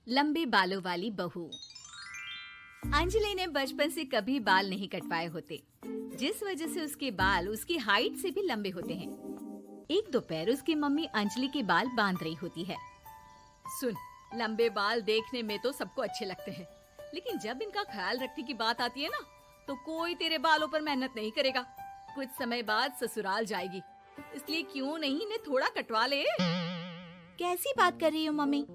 लंबे बालों वाली बहू। अंजलि ने बचपन से कभी बाल नहीं कटवाए होते, जिस वजह से उसके बाल उसकी हाइट से भी लंबे होते हैं। एक दोपहर उसकी मम्मी अंजलि के बाल बांध रही होती है। सुन, लंबे बाल देखने में तो सबको अच्छे लगते हैं, लेकिन जब इनका ख्याल रखने की बात आती है ना, तो कोई तेरे बालों पर मेहनत नहीं करेगा। कुछ समय बाद ससुराल जाएगी, इसलिए क्यों नहीं इन्हें थोड़ा कटवा ले। कैसी बात कर रही हो मम्मी?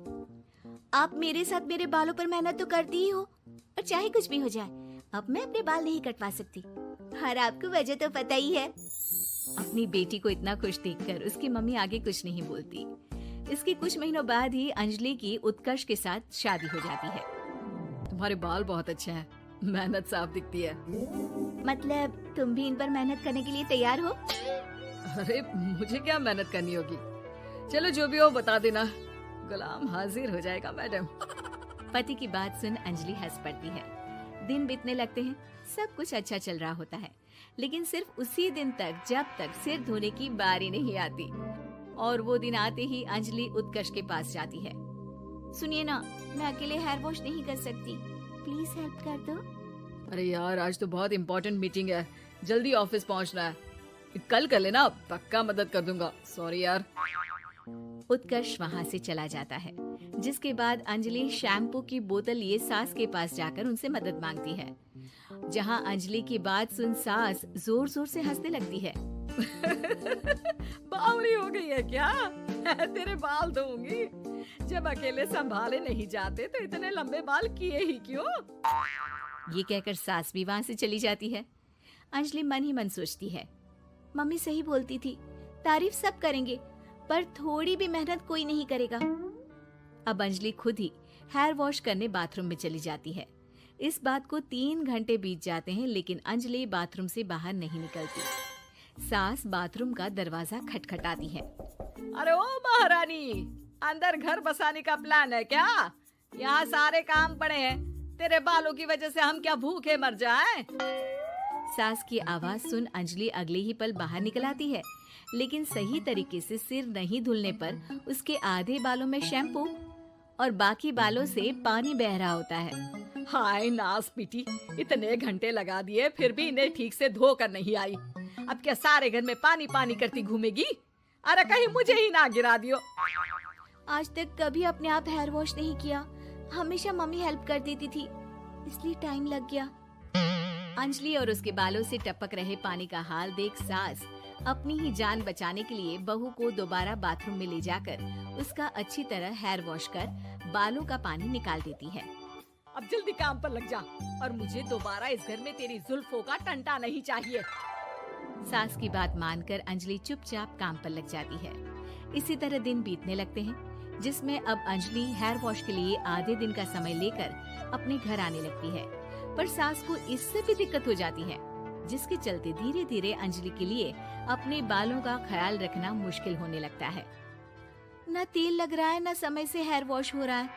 आप मेरे साथ मेरे बालों पर मेहनत तो करती ही हो, और चाहे कुछ भी हो जाए, अब मैं अपने बाल नहीं कटवा सकती। और आपको वजह तो पता ही है। अपनी बेटी को इतना खुश देखकर उसकी मम्मी आगे कुछ नहीं बोलती। इसके कुछ महीनों बाद ही अंजलि की उत्कर्ष के साथ शादी हो जाती है। तुम्हारे बाल बहुत अच्छे हैं, मेहनत साफ दिखती है। मतलब तुम भी इन पर मेहनत करने के लिए तैयार हो? अरे मुझे क्या मेहनत करनी होगी, चलो जो भी हो बता देना, गुलाम हाजिर हो जाएगा मैडम। पति की बात सुन अंजलि हंस पड़ती है। दिन बीतने लगते हैं, सब कुछ अच्छा चल रहा होता है, लेकिन सिर्फ उसी दिन तक जब तक सिर धोने की बारी नहीं आती। और वो दिन आते ही अंजलि उत्कर्ष के पास जाती है। सुनिए ना, मैं अकेले हेयर वॉश नहीं कर सकती, प्लीज हेल्प कर दो। अरे यार, आज तो बहुत इम्पोर्टेंट मीटिंग है, जल्दी ऑफिस पहुंचना है, कल कर लेना, पक्का मदद कर दूंगा। सॉरी यार। उत्कर्ष वहाँ से चला जाता है, जिसके बाद अंजलि शैम्पू की बोतल लिए सास के पास जाकर उनसे मदद मांगती है। जहाँ अंजलि की बात सुन सास जोर जोर से हंसने लगती है। बावली हो गई है क्या? तेरे बाल धोऊंगी, जब अकेले संभाले नहीं जाते तो इतने लंबे बाल किए ही क्यों? ये कहकर सास भी वहाँ से चली जाती है। अंजलि मन ही मन सोचती है, मम्मी सही बोलती थी, तारीफ सब करेंगे, पर थोड़ी भी मेहनत कोई नहीं करेगा। अब अंजलि खुद ही हेयर वॉश करने बाथरूम में चली जाती है। इस बात को 3 घंटे बीत जाते हैं, लेकिन अंजलि बाथरूम से बाहर नहीं निकलती। सास बाथरूम का दरवाजा खटखटाती है। अरे ओ महारानी, अंदर घर बसाने का प्लान है क्या? यहाँ सारे काम पड़े हैं, तेरे बालों की वजह से हम क्या भूखे मर जाएं? सास की आवाज सुन अंजलि अगले ही पल बाहर निकल आती है, लेकिन सही तरीके से सिर नहीं धुलने पर उसके आधे बालों में शैम्पू और बाकी बालों से पानी बह रहा होता है। हाय नास पीटी, इतने घंटे लगा दिए फिर भी इन्हें ठीक से धो कर नहीं आई। अब क्या सारे घर में पानी पानी करती घूमेगी? अरे कहीं मुझे ही ना गिरा दियो। आज तक कभी अपने आप हेयर वॉश नहीं किया, हमेशा मम्मी हेल्प कर देती थी, इसलिए टाइम लग गया। अंजलि और उसके बालों से टपक रहे पानी का हाल देख सास अपनी ही जान बचाने के लिए बहू को दोबारा बाथरूम में ले जाकर उसका अच्छी तरह हेयर वॉश कर बालों का पानी निकाल देती है। अब जल्दी काम पर लग जा, और मुझे दोबारा इस घर में तेरी जुल्फों का टंटा नहीं चाहिए। सास की बात मानकर अंजलि चुपचाप काम पर लग जाती है। इसी तरह दिन बीतने लगते हैं, जिसमें अब अंजलि हेयर वॉश के लिए आधे दिन का समय लेकर अपने घर आने लगती है, पर सास को इससे भी दिक्कत हो जाती है, जिसके चलते धीरे धीरे अंजलि के लिए अपने बालों का ख्याल रखना मुश्किल होने लगता है। न तेल लग रहा है, न समय से हेयर वॉश हो रहा है,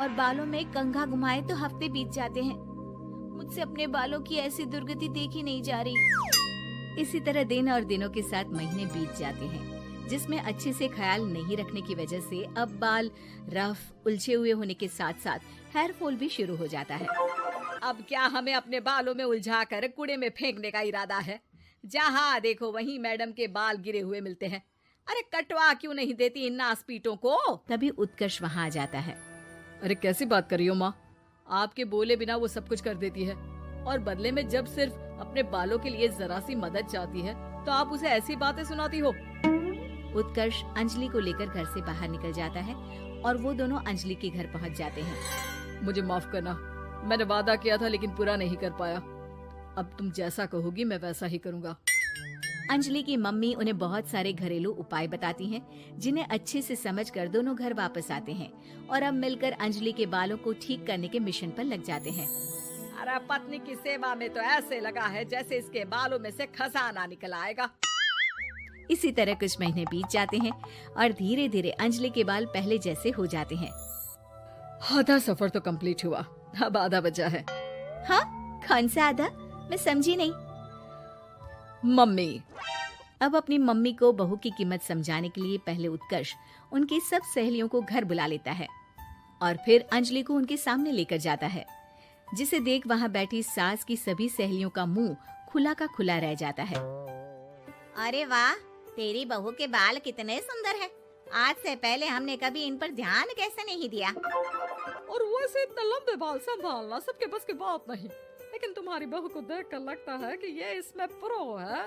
और बालों में कंघा घुमाए तो हफ्ते बीत जाते हैं। मुझसे अपने बालों की ऐसी दुर्गति देखी नहीं जा रही। इसी तरह दिन और दिनों के साथ महीने बीत जाते हैं, जिसमें अच्छे से ख्याल नहीं रखने की वजह से अब बाल रफ उलझे हुए होने के साथ साथ हेयर फॉल भी शुरू हो जाता है। अब क्या हमें अपने बालों में उलझाकर कूड़े में फेंकने का इरादा है? जहाँ देखो वहीं मैडम के बाल गिरे हुए मिलते हैं। अरे कटवा क्यों नहीं देती इन नासपीटों को? तभी उत्कर्ष वहाँ आ जाता है। अरे कैसी बात कर रही हो माँ, आपके बोले बिना वो सब कुछ कर देती है, और बदले में जब सिर्फ अपने बालों के लिए जरा सी मदद चाहती है तो आप उसे ऐसी बातें सुनाती हो। उत्कर्ष अंजलि को लेकर घर से बाहर निकल जाता है और वो दोनों अंजलि के घर पहुँच जाते हैं। मुझे माफ करना, मैंने वादा किया था लेकिन पूरा नहीं कर पाया। अब तुम जैसा कहोगी मैं वैसा ही करूँगा। अंजलि की मम्मी उन्हें बहुत सारे घरेलू उपाय बताती हैं, जिन्हें अच्छे से समझकर दोनों घर वापस आते हैं और अब मिलकर अंजलि के बालों को ठीक करने के मिशन पर लग जाते हैं। अरे पत्नी की सेवा में तो ऐसे लगा है जैसे इसके बालों में से खजाना निकल आएगा। इसी तरह कुछ महीने बीत जाते हैं और धीरे धीरे अंजलि के बाल पहले जैसे हो जाते हैं। आधा सफर तो कंप्लीट हुआ, अब आधा बचा है। हाँ, कौन सा आधा? मैं समझी नहीं। मम्मी। अब अपनी मम्मी को बहू की कीमत समझाने के लिए पहले उत्कर्ष उनकी सब सहेलियों को घर बुला लेता है। और फिर अंजलि को उनके सामने लेकर जाता है, जिसे देख वहाँ बैठी सास की सभी सहेलियों का मुंह खुला का खुला रह जाता है। अरे वाह, तेरी बहू के बाल कितने सुंदर हैं। आज से पहले हमने कभी इन पर ध्यान कैसे नहीं दिया। और वैसे इतने लंबे बाल संभालना सबके बस की बात नहीं, लेकिन तुम्हारी बहू को देखकर लगता है कि ये इसमें प्रो है।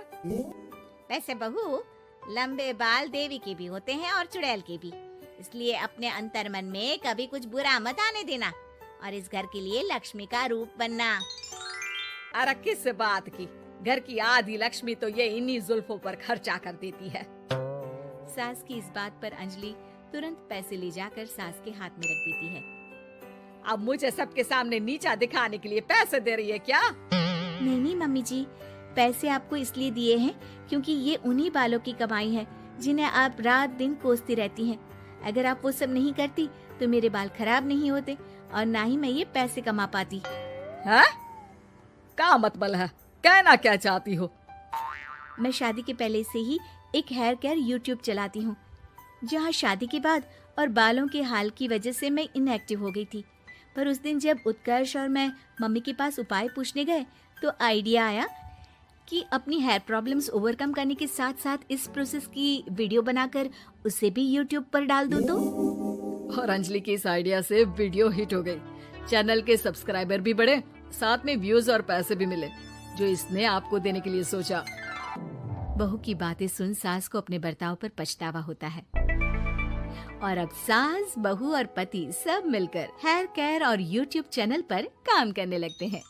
वैसे बहू, लंबे बाल देवी के भी होते हैं और चुड़ैल के भी, इसलिए अपने अंतर्मन में कभी कुछ बुरा मत आने देना और इस घर के लिए लक्ष्मी का रूप बनना। अरे किस बात की, घर की आधी लक्ष्मी तो ये इन्हीं जुल्फों पर खर्चा कर देती है। सास की इस बात पर अंजलि तुरंत पैसे ले जाकर सास के हाथ में रख देती है। अब मुझे सबके सामने नीचा दिखाने के लिए पैसे दे रही है क्या? नहीं नहीं मम्मी जी, पैसे आपको इसलिए दिए हैं क्योंकि ये उन्हीं बालों की कमाई है जिन्हें आप रात दिन कोसती रहती हैं। अगर आप वो सब नहीं करती तो मेरे बाल खराब नहीं होते और ना ही मैं ये पैसे कमा पाती। है? क्या मतलब है? कहना क्या चाहती हो? मैं शादी के पहले से ही एक हेयर केयर यूट्यूब चलाती हूँ, जहाँ शादी के बाद और बालों के हाल की वजह से मैं इनएक्टिव हो गई थी। पर उस दिन जब उत्कर्ष और मैं मम्मी के पास उपाय पूछने गए तो आइडिया आया कि अपनी हेयर प्रॉब्लम्स ओवरकम करने के साथ साथ इस प्रोसेस की वीडियो बनाकर उसे भी यूट्यूब पर डाल दूँ तो। और अंजलि की इस आइडिया से वीडियो हिट हो गई, चैनल के सब्सक्राइबर भी बढ़े, साथ में व्यूज और पैसे भी मिले जो इसने आपको देने के लिए सोचा। बहू की बातें सुन सास को अपने बर्ताव पर पछतावा होता है और अब सास, बहू और पति सब मिलकर हेयर केयर और यूट्यूब चैनल पर काम करने लगते हैं।